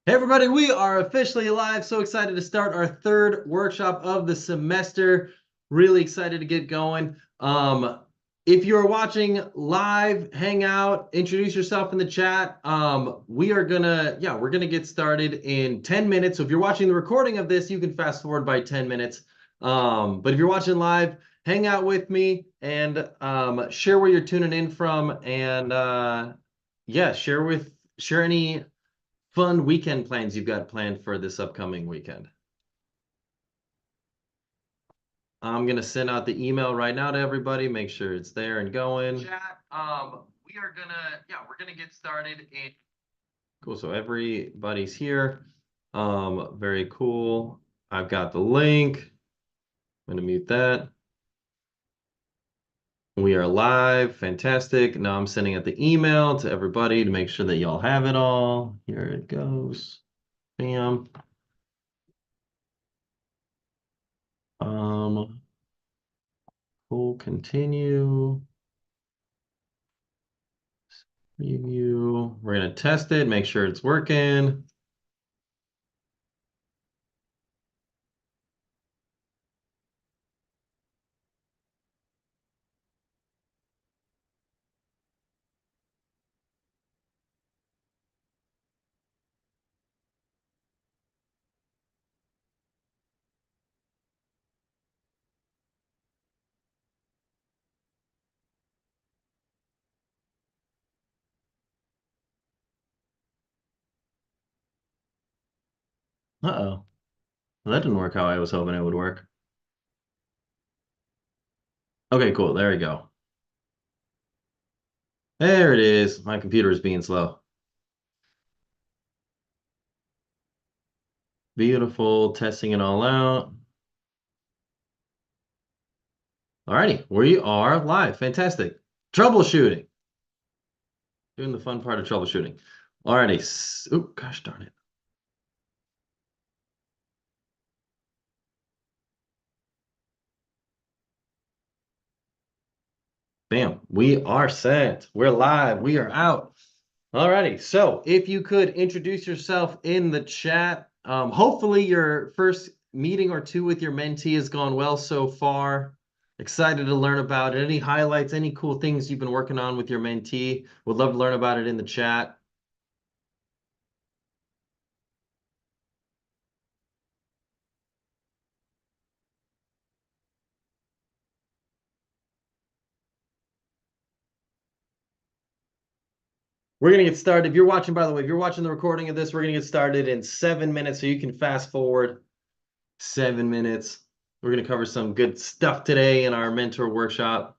Hey everybody, we are officially live. So excited to start our third workshop of the semester. Really excited to get going. If you're watching live, hang out, introduce yourself in the chat. We're gonna get started in 10 minutes. So if you're watching the recording of this, you can fast forward by 10 minutes. But if you're watching live, hang out with me and share where you're tuning in from, and share any fun weekend plans you've got planned for this upcoming weekend. I'm gonna send out the email right now to everybody. Make sure it's there and going. Chat. We're gonna get started. Cool. So everybody's here. Very cool. I've got the link. I'm gonna mute that. We are live. Fantastic. Now I'm sending out the email to everybody to make sure that y'all have it all. Here it goes. Bam. Cool. Continue. Preview. We're going to test it, make sure it's working. Uh-oh. Well, that didn't work how I was hoping it would work. Okay, cool. There we go. There it is. My computer is being slow. Beautiful. Testing it all out. Alrighty, we are live. Fantastic. Troubleshooting. Doing the fun part of troubleshooting. Alrighty. Oh, gosh darn it. Bam. We are sent. We're live. We are out. Alrighty, so if you could introduce yourself in the chat. Hopefully your first meeting or two with your mentee has gone well so far. Excited to learn about it. Any highlights, any cool things you've been working on with your mentee? Would love to learn about it in the chat. We're gonna get started. If you're watching, by the way, if you're watching the recording of this, we're gonna get started in 7 minutes, so you can fast forward 7 minutes. We're gonna cover some good stuff today in our mentor workshop.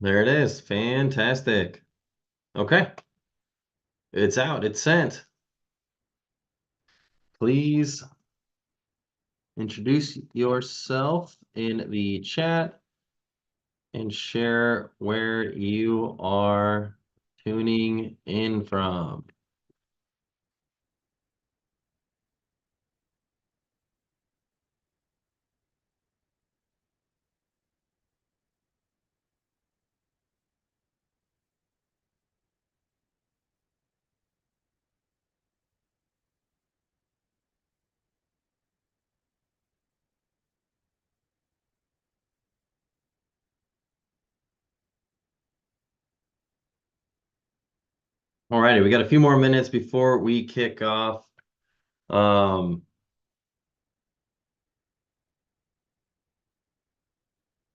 There it is. Fantastic. Okay. It's out. It's sent. Please introduce yourself in the chat and share where you are tuning in from. All righty, we got a few more minutes before we kick off. Yeah,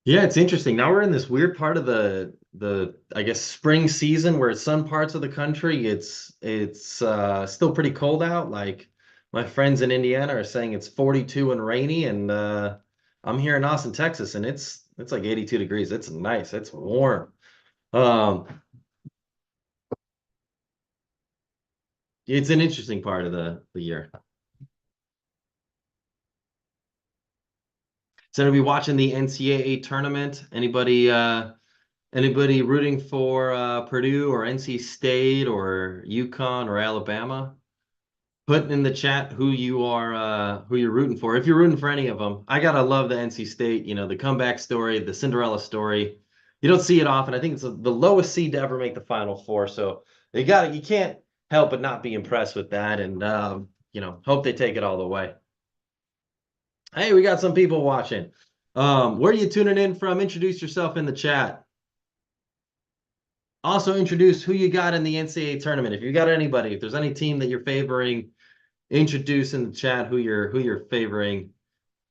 it's interesting. Now we're in this weird part of the I guess spring season where some parts of the country it's still pretty cold out. Like my friends in Indiana are saying it's 42 and rainy, and I'm here in Austin, Texas, and it's like 82 degrees. It's nice. It's warm. Um, it's an interesting part of the year. So to be watching the NCAA tournament. Anybody Anybody rooting for Purdue or NC State or UConn or Alabama? Put in the chat who you're rooting for. If you're rooting for any of them, I gotta love the NC State, the comeback story, the Cinderella story. You don't see it often. I think it's the lowest seed to ever make the Final Four. So you can't help but not be impressed with that, and hope they take it all the way. Hey, we got some people watching. Where are you tuning in from? Introduce yourself in the chat. Also introduce who you got in the NCAA tournament. If you got anybody, if there's any team that you're favoring, introduce in the chat who you're favoring.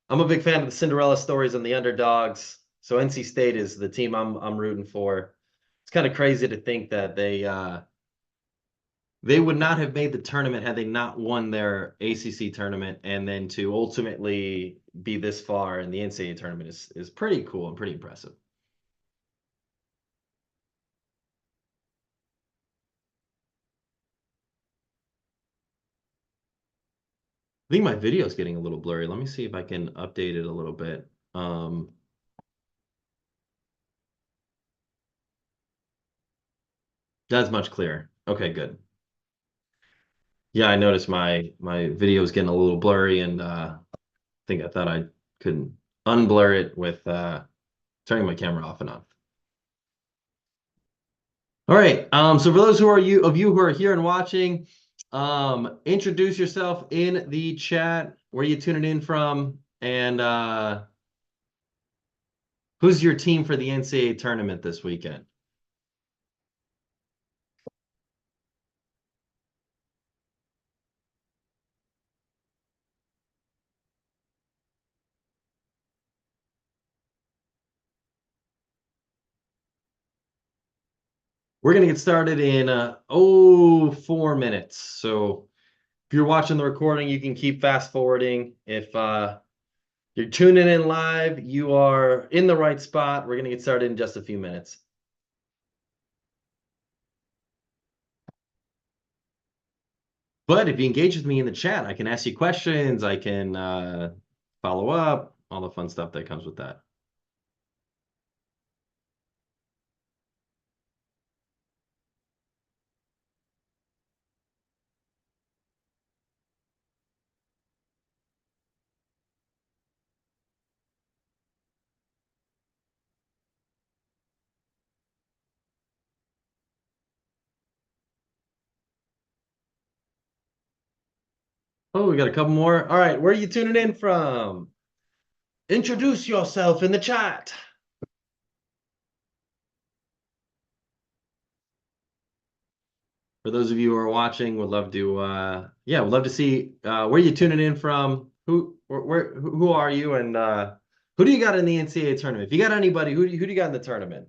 I'm a big fan of the Cinderella stories and the underdogs. So NC State is the team I'm rooting for. It's kind of crazy to think that they would not have made the tournament had they not won their ACC tournament, and then to ultimately be this far in the NCAA tournament is pretty cool and pretty impressive. I think my video is getting a little blurry. Let me see if I can update it a little bit. That's much clearer. Okay, good. Yeah, I noticed my video is getting a little blurry, and I thought I could unblur it with turning my camera off and on. All right. So for those of you who are here and watching, introduce yourself in the chat. Where you tuning in from, and who's your team for the NCAA tournament this weekend? We're gonna get started in 4 minutes. So if you're watching the recording, you can keep fast forwarding. If you're tuning in live, you are in the right spot. We're gonna get started in just a few minutes. But if you engage with me in the chat, I can ask you questions. I can follow up, all the fun stuff that comes with that. Oh, we got a couple more. All right, where are you tuning in from? Introduce yourself in the chat. For those of you who are watching, would love to would love to see where you tuning in from. Who are you, and who do you got in the NCAA tournament? If you got anybody, who do you got in the tournament?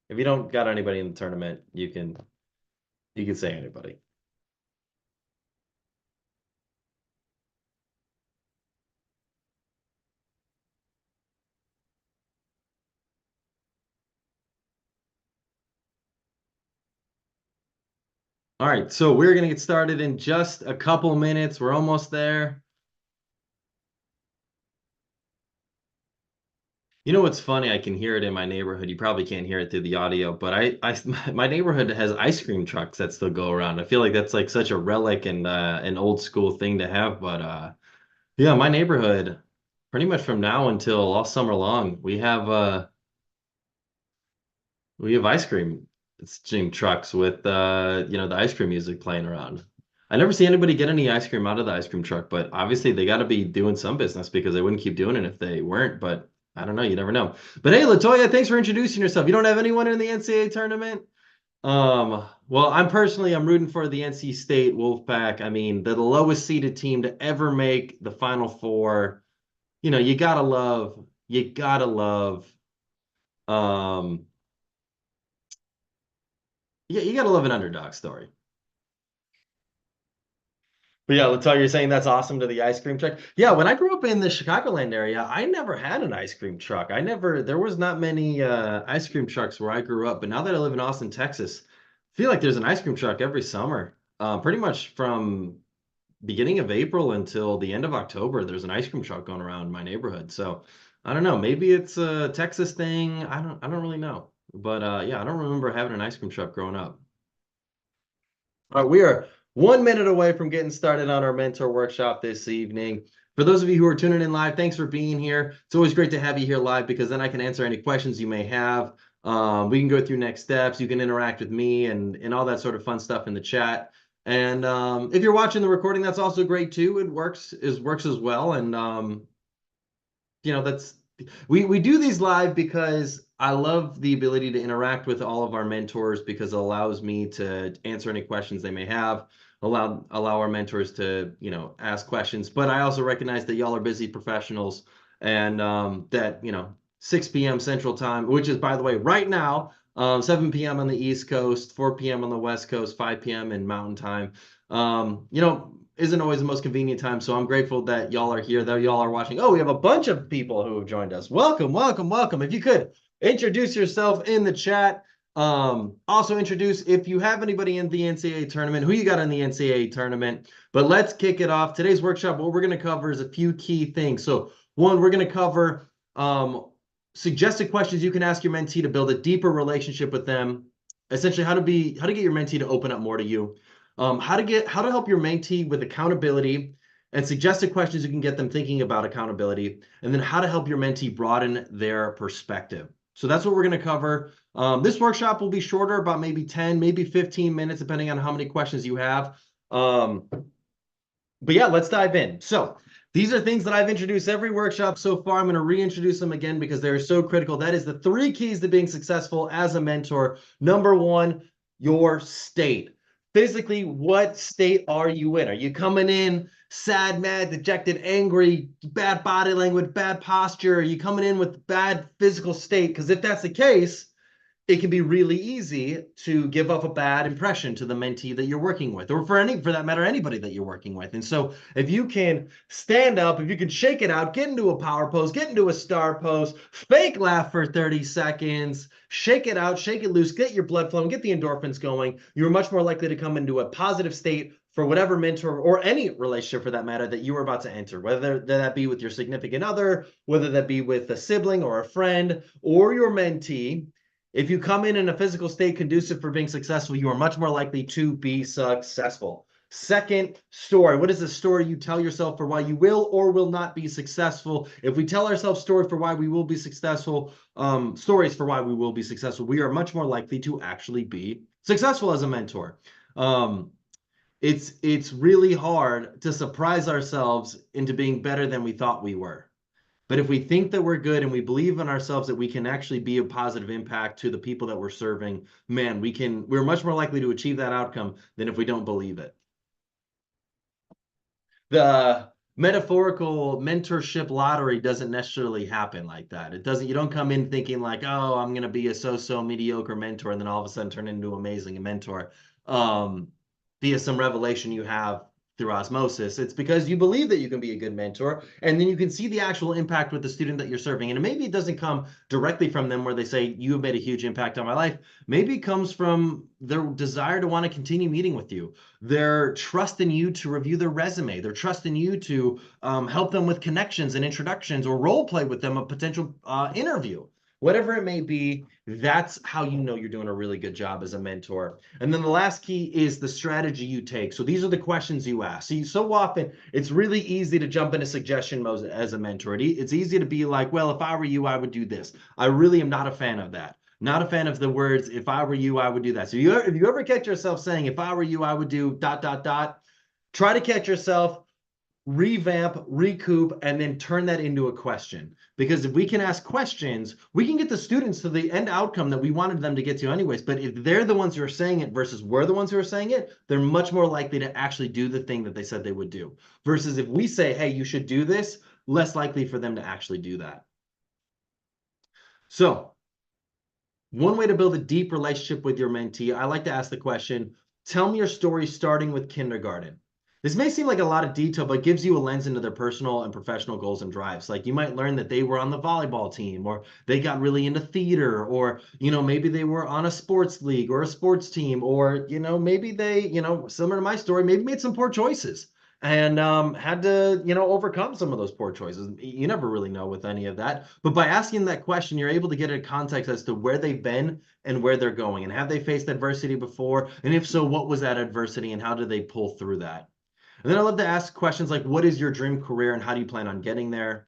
If you don't got anybody in the tournament, you can say anybody. All right, so we're gonna get started in just a couple minutes. We're almost there. You know what's funny? I can hear it in my neighborhood. You probably can't hear it through the audio, but my neighborhood has ice cream trucks that still go around. I feel like that's like such a relic and an old school thing to have. But yeah, my neighborhood, pretty much from now until all summer long, we have ice cream steam trucks with the ice cream music playing around. I never see anybody get any ice cream out of the ice cream truck, but obviously they got to be doing some business because they wouldn't keep doing it if they weren't. But I don't know, you never know. But hey, Latoya, thanks for introducing yourself. You don't have anyone in the NCAA tournament? Well, I'm rooting for the NC State Wolfpack. I mean, they're the lowest seeded team to ever make the Final Four. You gotta love um you gotta love an underdog story. But yeah, Latoya, you're saying that's awesome to the ice cream truck. Yeah, when I grew up in the Chicagoland area, I never had an ice cream truck. There was not many ice cream trucks where I grew up. But now that I live in Austin, Texas, I feel like there's an ice cream truck every summer. Pretty much from beginning of April until the end of October, there's an ice cream truck going around my neighborhood. So I don't know. Maybe it's a Texas thing. I don't really know. But yeah, I don't remember having an ice cream truck growing up. All right, we are 1 minute away from getting started on our mentor workshop this evening. For those of you who are tuning in live, thanks for being here. It's always great to have you here live because then I can answer any questions you may have. We can go through next steps. You can interact with me and all that sort of fun stuff in the chat. And if you're watching the recording, that's also great too. It works as well. And that's we do these live because I love the ability to interact with all of our mentors because it allows me to answer any questions they may have, allow our mentors to, ask questions. But I also recognize that y'all are busy professionals and that, 6 p.m. Central Time, which is, by the way, right now, 7 p.m. on the East Coast, 4 p.m. on the West Coast, 5 p.m. in Mountain Time. Isn't always the most convenient time. So I'm grateful that y'all are here, that y'all are watching. Oh, we have a bunch of people who have joined us. Welcome, welcome, welcome. If you could introduce yourself in the chat. Also introduce if you have anybody in the NCAA tournament, who you got in the NCAA tournament. But let's kick it off. Today's workshop, what we're going to cover is a few key things. So one, we're going to cover suggested questions you can ask your mentee to build a deeper relationship with them. Essentially, how to get your mentee to open up more to you. How to help your mentee with accountability and suggested questions you can get them thinking about accountability, and then how to help your mentee broaden their perspective. So that's what we're going to cover. This workshop will be shorter, about maybe 10, maybe 15 minutes, depending on how many questions you have. But yeah, let's dive in. So these are things that I've introduced every workshop so far. I'm going to reintroduce them again because they're so critical. That is the 3 keys to being successful as a mentor. Number 1, your state. Physically, what state are you in? Are you coming in sad, mad, dejected, angry, bad body language, bad posture? Are you coming in with bad physical state? Because if that's the case, it can be really easy to give off a bad impression to the mentee that you're working with, or for that matter, anybody that you're working with. And so if you can stand up, if you can shake it out, get into a power pose, get into a star pose, fake laugh for 30 seconds, shake it out, shake it loose, get your blood flowing, get the endorphins going, you're much more likely to come into a positive state for whatever mentor or any relationship for that matter that you are about to enter, whether that be with your significant other, whether that be with a sibling or a friend or your mentee. If you come in a physical state conducive for being successful, you are much more likely to be successful. Second, story. What is the story you tell yourself for why you will or will not be successful? If we tell ourselves stories for why we will be successful, we are much more likely to actually be successful as a mentor. It's really hard to surprise ourselves into being better than we thought we were. But if we think that we're good and we believe in ourselves that we can actually be a positive impact to the people that we're serving, man, we're much more likely to achieve that outcome than if we don't believe it. The metaphorical mentorship lottery doesn't necessarily happen like that. You don't come in thinking like, oh, I'm going to be a so-so mediocre mentor and then all of a sudden turn into an amazing mentor via some revelation you have through osmosis. It's because you believe that you can be a good mentor, and then you can see the actual impact with the student that you're serving. And maybe it doesn't come directly from them where they say, you have made a huge impact on my life. Maybe it comes from their desire to want to continue meeting with you. They're trusting you to review their resume. They're trusting you to help them with connections and introductions or role play with them a potential interview. Whatever it may be, that's how you know you're doing a really good job as a mentor. And then the last key is the strategy you take. So these are the questions you ask. See, so often it's really easy to jump into suggestion mode as a mentor. It's easy to be like, well, if I were you, I would do this. I really am not a fan of that. Not a fan of the words, if I were you, I would do that. So if you ever catch yourself saying, if I were you, I would do ... Try to catch yourself, revamp, recoup, and then turn that into a question. Because if we can ask questions, we can get the students to the end outcome that we wanted them to get to anyways. But if they're the ones who are saying it versus we're the ones who are saying it, they're much more likely to actually do the thing that they said they would do. Versus if we say, hey, you should do this, less likely for them to actually do that. So one way to build a deep relationship with your mentee, I like to ask the question, tell me your story starting with kindergarten. This may seem like a lot of detail, but it gives you a lens into their personal and professional goals and drives. Like you might learn that they were on the volleyball team, or they got really into theater, or, maybe they were on a sports league or a sports team, or, maybe they, similar to my story, maybe made some poor choices. and had to, overcome some of those poor choices. You never really know with any of that. But by asking that question, you're able to get a context as to where they've been and where they're going. And have they faced adversity before? And if so, what was that adversity and how did they pull through that? And then I love to ask questions like, what is your dream career and how do you plan on getting there?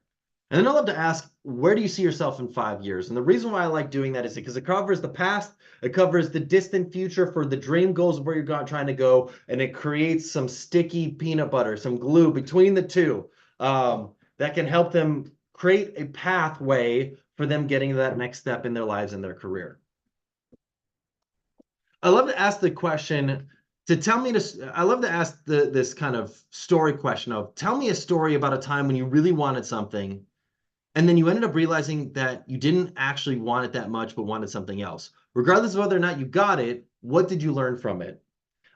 And then I love to ask, where do you see yourself in 5 years? And the reason why I like doing that is because it covers the past, it covers the distant future for the dream goals of where you're trying to go, and it creates some sticky peanut butter, some glue between the two that can help them create a pathway for them getting to that next step in their lives and their career. I love to ask the question to tell me this. I love to ask this kind of story question of tell me a story about a time when you really wanted something and then you ended up realizing that you didn't actually want it that much, but wanted something else. Regardless of whether or not you got it, what did you learn from it?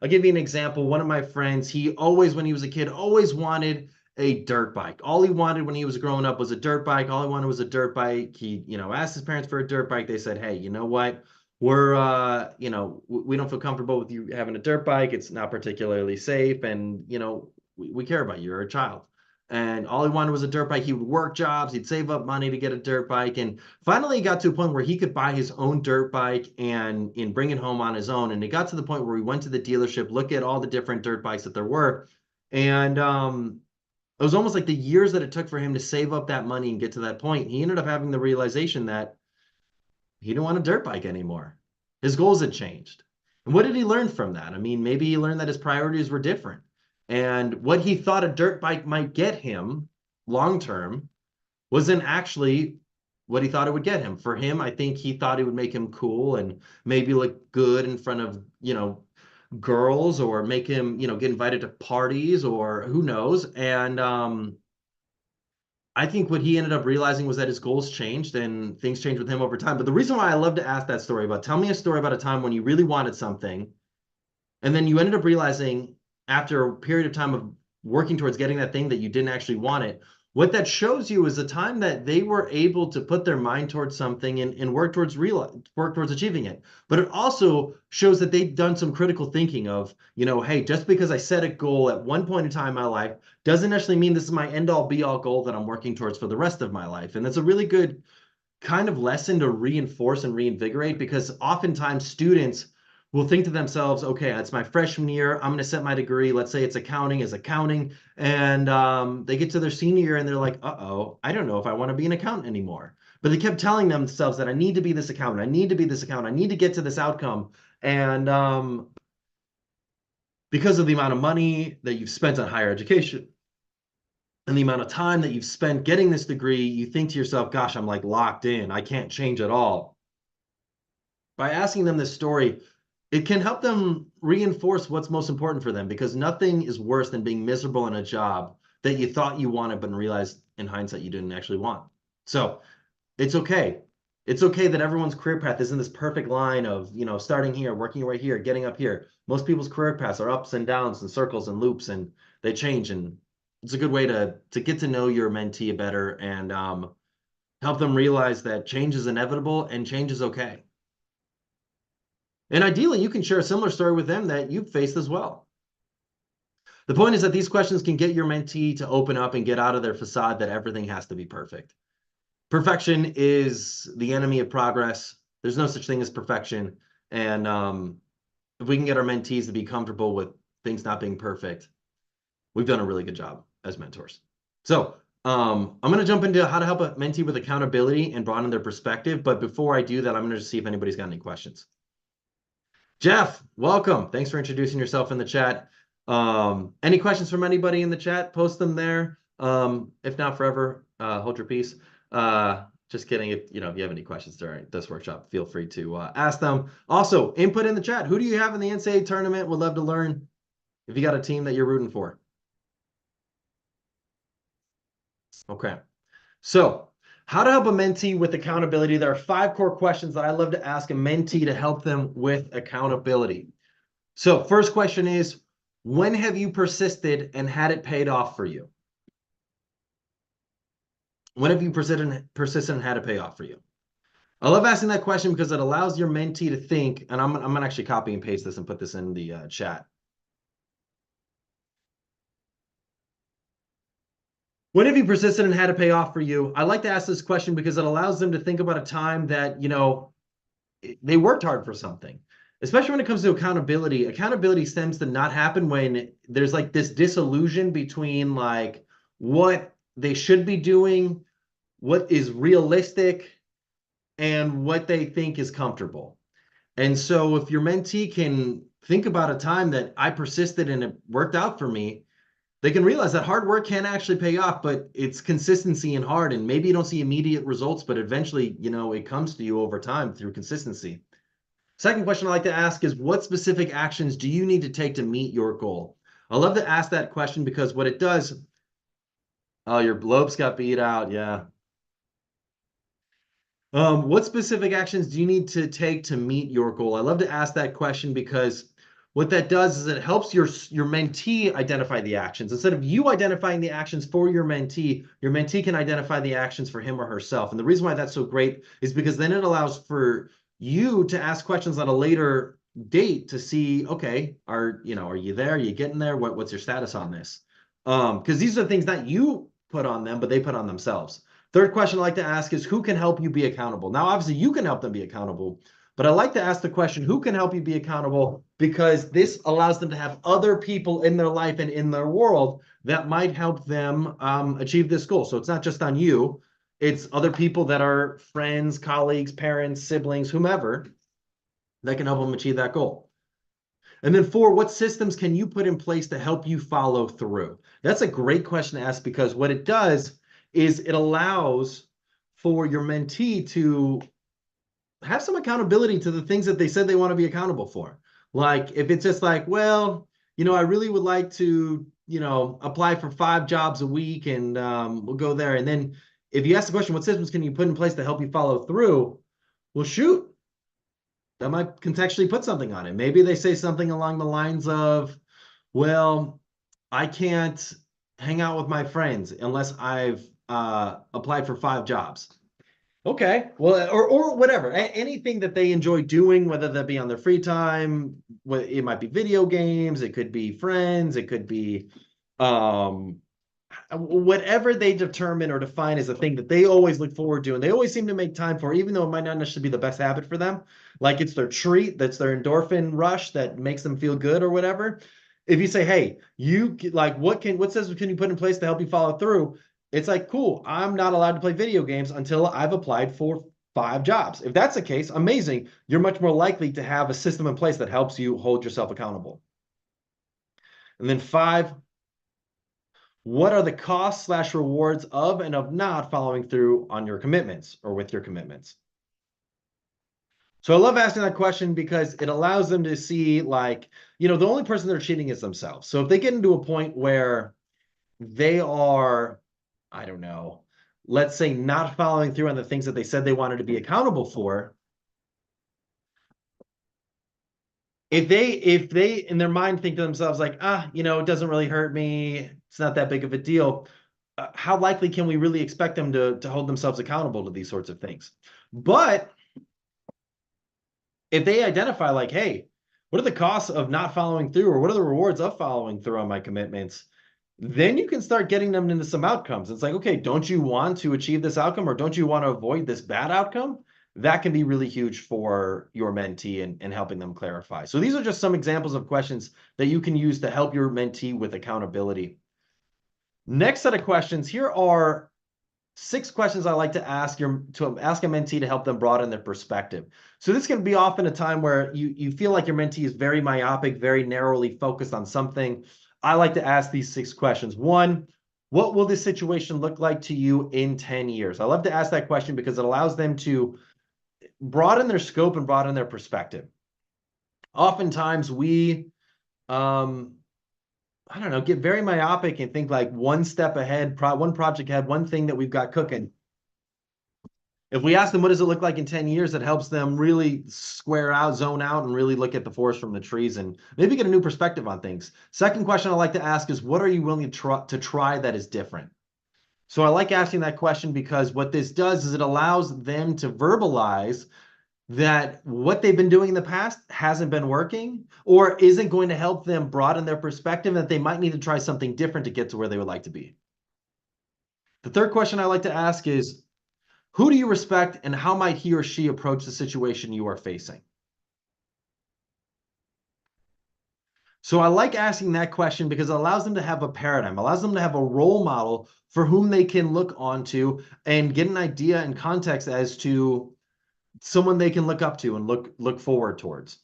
I'll give you an example. One of my friends, he always, when he was a kid, always wanted a dirt bike. All he wanted when he was growing up was a dirt bike. All he wanted was a dirt bike. He, asked his parents for a dirt bike. They said, hey, you know what? We don't feel comfortable with you having a dirt bike. It's not particularly safe. And, we care about you. You're a child. And all he wanted was a dirt bike. He would work jobs. He'd save up money to get a dirt bike. And finally, he got to a point where he could buy his own dirt bike and bring it home on his own. And it got to the point where we went to the dealership, look at all the different dirt bikes that there were. And it was almost like the years that it took for him to save up that money and get to that point. He ended up having the realization that he didn't want a dirt bike anymore. His goals had changed. And what did he learn from that? I mean, maybe he learned that his priorities were different. And what he thought a dirt bike might get him long term wasn't actually what he thought it would get him. For him, I think he thought it would make him cool and maybe look good in front of, girls or make him, get invited to parties or who knows. And I think what he ended up realizing was that his goals changed and things changed with him over time. But the reason why I love to ask that story about, tell me a story about a time when you really wanted something and then you ended up realizing after a period of time of working towards getting that thing that you didn't actually want it, what that shows you is the time that they were able to put their mind towards something and work towards achieving it. But it also shows that they've done some critical thinking of, hey, just because I set a goal at one point in time in my life doesn't actually mean this is my end all be all goal that I'm working towards for the rest of my life. And that's a really good kind of lesson to reinforce and reinvigorate because oftentimes students will think to themselves, okay, it's my freshman year. I'm going to set my degree. Let's say it's accounting is accounting. And they get to their senior year and they're like, uh-oh, I don't know if I want to be an accountant anymore. But they kept telling themselves that I need to be this accountant. I need to be this accountant. I need to get to this outcome. And because of the amount of money that you've spent on higher education and the amount of time that you've spent getting this degree, you think to yourself, gosh, I'm like locked in. I can't change at all. By asking them this story, it can help them reinforce what's most important for them because nothing is worse than being miserable in a job that you thought you wanted, but realized in hindsight you didn't actually want. So it's okay. It's okay that everyone's career path isn't this perfect line of, starting here, working right here, getting up here. Most people's career paths are ups and downs and circles and loops and they change. And it's a good way to get to know your mentee better and help them realize that change is inevitable and change is okay. And ideally, you can share a similar story with them that you've faced as well. The point is that these questions can get your mentee to open up and get out of their facade that everything has to be perfect. Perfection is the enemy of progress. There's no such thing as perfection. And if we can get our mentees to be comfortable with things not being perfect, we've done a really good job as mentors. So I'm going to jump into how to help a mentee with accountability and broaden their perspective. But before I do that, I'm going to see if anybody's got any questions. Jeff, welcome. Thanks for introducing yourself in the chat. Any questions from anybody in the chat? Post them there. If not forever, hold your peace. Just kidding. If you have any questions during this workshop, feel free to ask them. Also, input in the chat. Who do you have in the NCAA tournament? Would love to learn if you got a team that you're rooting for. Okay. So how to help a mentee with accountability. There are 5 core questions that I love to ask a mentee to help them with accountability. So first question is, when have you persisted and had it paid off for you? When have you persisted and had it pay off for you? I love asking that question because it allows your mentee to think, and I'm going to actually copy and paste this and put this in the chat. What have you persisted and had to pay off for you? I like to ask this question because it allows them to think about a time that, they worked hard for something. Especially when it comes to accountability. Accountability stems to not happen when there's like this disillusion between like what they should be doing, what is realistic, and what they think is comfortable. And so if your mentee can think about a time that I persisted and it worked out for me, they can realize that hard work can actually pay off, but it's consistency and hard. And maybe you don't see immediate results, but eventually, it comes to you over time through consistency. Second question I like to ask is, what specific actions do you need to take to meet your goal? I love to ask that question because what it does, oh, your lobes got beat out. Yeah. What specific actions do you need to take to meet your goal? I love to ask that question because what that does is it helps your mentee identify the actions. Instead of you identifying the actions for your mentee can identify the actions for him or herself. And the reason why that's so great is because then it allows for you to ask questions at a later date to see, okay, are you there? Are you getting there? What's your status on this? Because these are things that you put on them, but they put on themselves. Third question I like to ask is, who can help you be accountable? Now, obviously, you can help them be accountable, but I like to ask the question, who can help you be accountable? Because this allows them to have other people in their life and in their world that might help them achieve this goal. So it's not just on you. It's other people that are friends, colleagues, parents, siblings, whomever, that can help them achieve that goal. And then 4, what systems can you put in place to help you follow through? That's a great question to ask because what it does is it allows for your mentee to have some accountability to the things that they said they want to be accountable for. Like if it's just like, well, I really would like to, apply for 5 jobs a week and we'll go there. And then if you ask the question, what systems can you put in place to help you follow through? Well, shoot, that might contextually put something on it. Maybe they say something along the lines of, well, I can't hang out with my friends unless I've applied for 5 jobs. Okay, well, or whatever, anything that they enjoy doing, whether that be on their free time, it might be video games, it could be friends, it could be whatever they determine or define as a thing that they always look forward to and they always seem to make time for, even though it might not necessarily be the best habit for them. Like it's their treat, that's their endorphin rush that makes them feel good or whatever. If you say, hey, you like, what systems can you put in place to help you follow through? It's like, cool, I'm not allowed to play video games until I've applied for 5 jobs. If that's the case, amazing. You're much more likely to have a system in place that helps you hold yourself accountable. And then 5, what are the costs/rewards of and of not following through on your commitments or with your commitments? So I love asking that question because it allows them to see like, the only person they're cheating is themselves. So if they get into a point where they are, I don't know, let's say not following through on the things that they said they wanted to be accountable for, if they in their mind think to themselves like, it doesn't really hurt me, it's not that big of a deal, how likely can we really expect them to hold themselves accountable to these sorts of things? But if they identify like, hey, what are the costs of not following through, or what are the rewards of following through on my commitments? Then you can start getting them into some outcomes. It's like, okay, don't you want to achieve this outcome, or don't you want to avoid this bad outcome? That can be really huge for your mentee and helping them clarify. So these are just some examples of questions that you can use to help your mentee with accountability. Next set of questions. Here are 6 questions I like to ask a mentee to help them broaden their perspective. So this can be often a time where you feel like your mentee is very myopic, very narrowly focused on something. I like to ask these 6 questions. 1, what will this situation look like to you in 10 years? I love to ask that question because it allows them to broaden their scope and broaden their perspective. Oftentimes we, I don't know, get very myopic and think like one step ahead, one project ahead, one thing that we've got cooking. If we ask them, what does it look like in 10 years, it helps them really square out, zone out, and really look at the forest from the trees and maybe get a new perspective on things. Second question I like to ask is, what are you willing to try that is different? So I like asking that question because what this does is it allows them to verbalize that what they've been doing in the past hasn't been working or isn't going to help them broaden their perspective, that they might need to try something different to get to where they would like to be. The third question I like to ask is, who do you respect and how might he or she approach the situation you are facing? So I like asking that question because it allows them to have a paradigm, allows them to have a role model for whom they can look onto and get an idea and context as to someone they can look up to and look forward towards.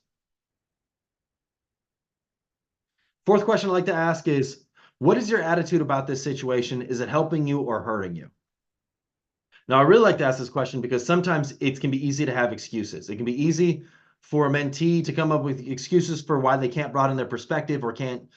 Fourth question I like to ask is, what is your attitude about this situation? Is it helping you or hurting you? Now, I really like to ask this question because sometimes it can be easy to have excuses. It can be easy for a mentee to come up with excuses for why they can't broaden their perspective or can't,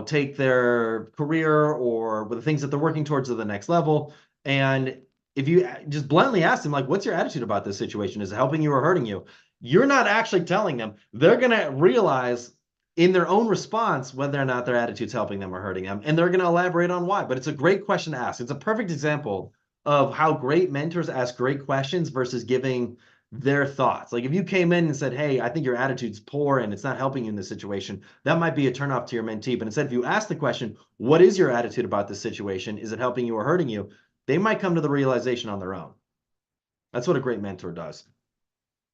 take their career or the things that they're working towards to the next level. And if you just bluntly ask them, like, what's your attitude about this situation? Is it helping you or hurting you? You're not actually telling them. They're going to realize in their own response whether or not their attitude's helping them or hurting them. And they're going to elaborate on why. But it's a great question to ask. It's a perfect example of how great mentors ask great questions versus giving their thoughts. Like if you came in and said, hey, I think your attitude's poor and it's not helping you in this situation, that might be a turnoff to your mentee. But instead, if you ask the question, what is your attitude about this situation? Is it helping you or hurting you? They might come to the realization on their own. That's what a great mentor does.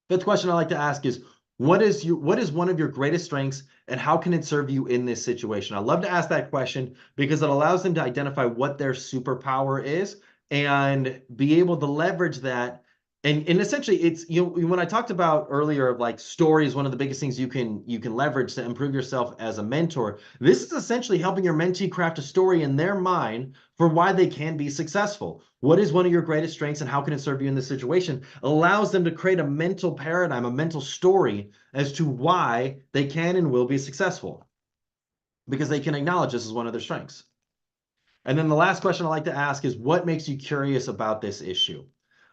Fifth question I like to ask is, what is one of your greatest strengths and how can it serve you in this situation? I love to ask that question because it allows them to identify what their superpower is and be able to leverage that. And essentially it's, when I talked about earlier of like stories, one of the biggest things you can leverage to improve yourself as a mentor, this is essentially helping your mentee craft a story in their mind for why they can be successful. What is one of your greatest strengths and how can it serve you in this situation? Allows them to create a mental paradigm, a mental story as to why they can and will be successful because they can acknowledge this is one of their strengths. And then the last question I like to ask is, what makes you curious about this issue?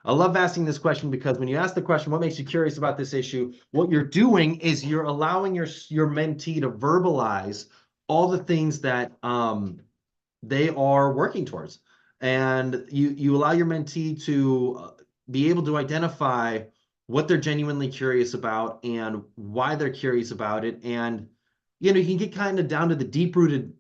I love asking this question because when you ask the question, what makes you curious about this issue? What you're doing is you're allowing your mentee to verbalize all the things that they are working towards. And you allow your mentee to be able to identify what they're genuinely curious about and why they're curious about it. And, you can get kind of down to the deep-rooted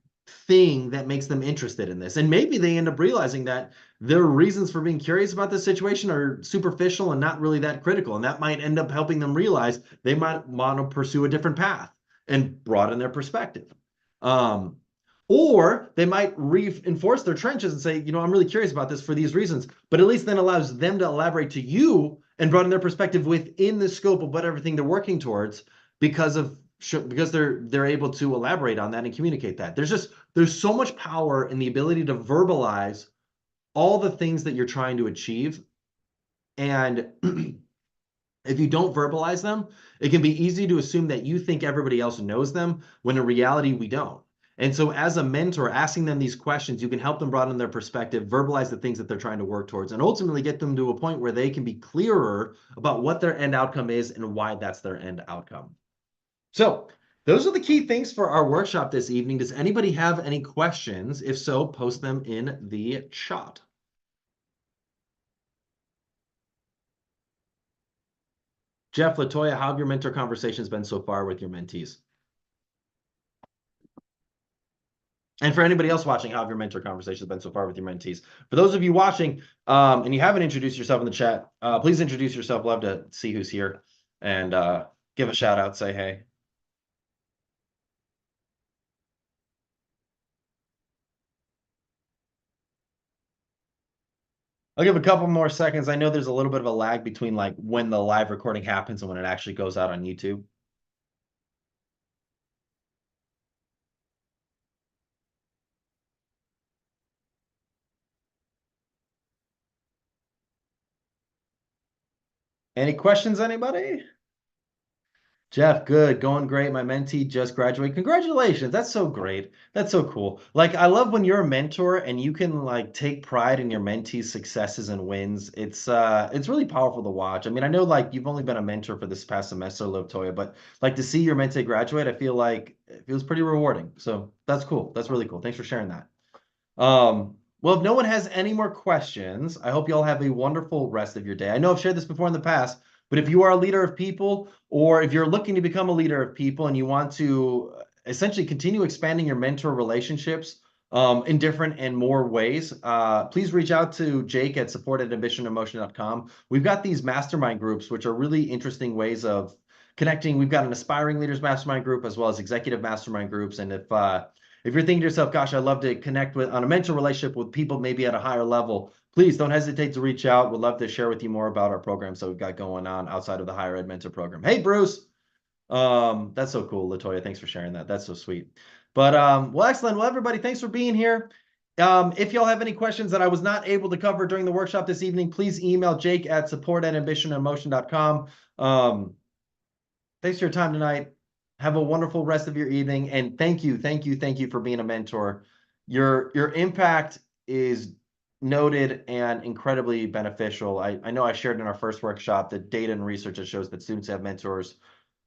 thing that makes them interested in this. And maybe they end up realizing that their reasons for being curious about this situation are superficial and not really that critical. And that might end up helping them realize they might want to pursue a different path and broaden their perspective. Or they might reinforce their trenches and say, I'm really curious about this for these reasons, but at least then allows them to elaborate to you and broaden their perspective within the scope of what everything they're working towards because they're able to elaborate on that and communicate that. There's so much power in the ability to verbalize all the things that you're trying to achieve. And if you don't verbalize them, it can be easy to assume that you think everybody else knows them when in reality we don't. And so as a mentor, asking them these questions, you can help them broaden their perspective, verbalize the things that they're trying to work towards, and ultimately get them to a point where they can be clearer about what their end outcome is and why that's their end outcome. So those are the key things for our workshop this evening. Does anybody have any questions? If so, post them in the chat. Jeff, Latoya, how have your mentor conversations been so far with your mentees? And for anybody else watching, how have your mentor conversations been so far with your mentees? For those of you watching and you haven't introduced yourself in the chat, please introduce yourself. Love to see who's here and give a shout out, say hey. I'll give a couple more seconds. I know there's a little bit of a lag between like when the live recording happens and when it actually goes out on YouTube. Any questions, anybody? Jeff, good, going great. My mentee just graduated. Congratulations. That's so great. That's so cool. Like, I love when you're a mentor and you can like take pride in your mentee's successes and wins. It's really powerful to watch. I mean, I know like you've only been a mentor for this past semester, Toya, but like to see your mentee graduate, I feel like it feels pretty rewarding. So that's cool. That's really cool. Thanks for sharing that. Well, if no one has any more questions, I hope you all have a wonderful rest of your day. I know I've shared this before in the past, but if you are a leader of people, or if you're looking to become a leader of people and you want to essentially continue expanding your mentor relationships, in different and more ways, please reach out to Jake at support@ambitionemotion.com. We've got these mastermind groups, which are really interesting ways of connecting. We've got an aspiring leaders mastermind group as well as executive mastermind groups. And if you're thinking to yourself, gosh, I'd love to connect with on a mentor relationship with people maybe at a higher level, please don't hesitate to reach out. We'd love to share with you more about our programs that we've got going on outside of the higher ed mentor program. Hey, Bruce. That's so cool, Latoya. Thanks for sharing that. That's so sweet. But well, excellent. Well, everybody, thanks for being here. If y'all have any questions that I was not able to cover during the workshop this evening, please email Jake at support@ambitionemotion.com. Thanks for your time tonight. Have a wonderful rest of your evening. And thank you for being a mentor. Your impact is noted and incredibly beneficial. I know I shared in our first workshop the data and research that shows that students who have mentors,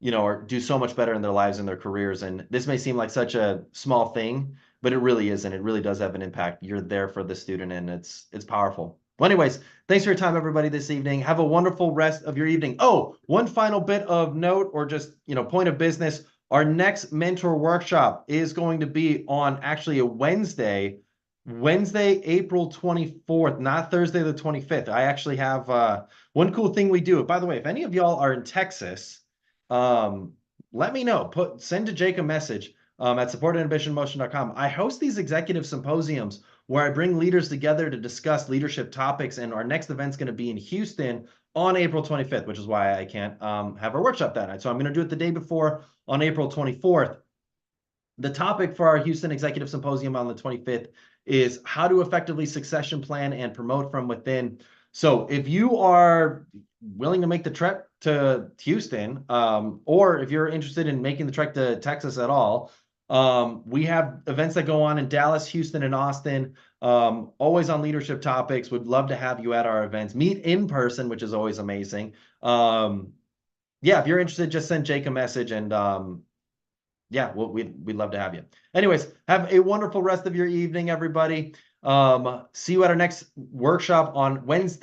do so much better in their lives and their careers. And this may seem like such a small thing, but it really isn't. It really does have an impact. You're there for the student, and it's powerful. Well, anyways, thanks for your time, everybody, this evening. Have a wonderful rest of your evening. Oh, one final bit of note, or just, point of business. Our next mentor workshop is going to be on actually a Wednesday, April 24th, not Thursday the 25th. I actually have one cool thing we do. By the way, if any of y'all are in Texas, let me know. Send to Jake a message at support@ambitionemotion.com. I host these executive symposiums where I bring leaders together to discuss leadership topics, and our next event's going to be in Houston on April 25th, which is why I can't have our workshop that night. So I'm going to do it the day before on April 24th. The topic for our Houston Executive Symposium on the 25th is how to effectively succession plan and promote from within. So if you are willing to make the trek to Houston, or if you're interested in making the trek to Texas at all, we have events that go on in Dallas, Houston, and Austin, always on leadership topics. Would love to have you at our events. Meet in person, which is always amazing. Yeah, if you're interested, just send Jake a message, and yeah, we'd love to have you. Anyways, have a wonderful rest of your evening, everybody. See you at our next workshop on Wednesday.